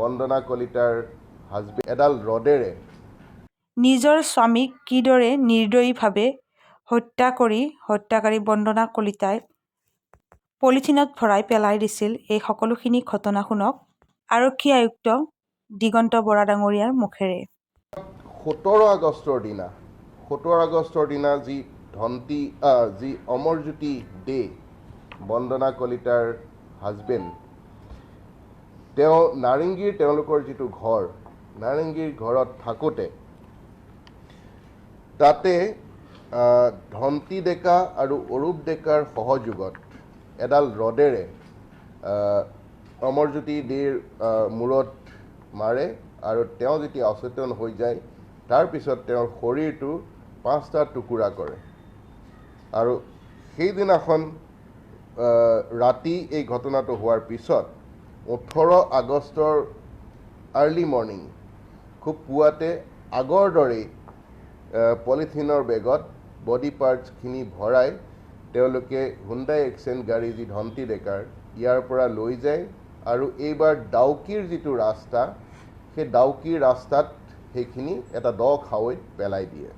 বন্দনা কলিতাৰ হাজবেণ্ড এডাল ৰডেৰে নিজৰ স্বামীক কিদৰে নিৰ্দয়ীভাৱে হত্যা কৰি হত্যাকাৰী বন্দনা কলিতাই পলিথিনত ভৰাই পেলাই দিছিল, এই সকলোখিনি ঘটনা শুনক আৰক্ষী আয়ুক্ত দিগন্ত বৰা ডাঙৰীয়াৰ মুখেৰে। 17 আগষ্টৰ দিনা যি অমৰজ্যোতি দে বন্দনা কলিতাৰ হাজবেণ্ড তেওঁ নাৰেংগীৰ তেওঁলোকৰ যিটো ঘৰ নাৰেংগীৰ ঘৰত থাকোঁতে তাতে ধন্তি ডেকা আৰু অৰূপ ডেকাৰ সহযোগত এডাল ৰডেৰে অমৰজ্যোতি দেৰ মূৰত মাৰে আৰু তেওঁ যেতিয়া অচেতন হৈ যায় তাৰপিছত তেওঁৰ শৰীৰটো 5টা টুকুৰা কৰে আৰু সেইদিনাখন ৰাতি এই ঘটনাটো হোৱাৰ পিছত 18 আগষ্টৰ আৰ্লি মৰ্ণিং খুব পুৱাতে আগৰ দৰেই পলিথিনৰ বেগত বডি পাৰ্টছখিনি ভৰাই তেওঁলোকে হুণ্ডাই এক্সেণ্ট গাড়ী যি ধন্তি ডেকাৰ ইয়াৰ পৰা লৈ যায় আৰু এইবাৰ ডাউকিৰ যিটো ৰাস্তা সেই ডাউকিৰ ৰাস্তাত সেইখিনি এটা দ খাৱৈত পেলাই দিয়ে।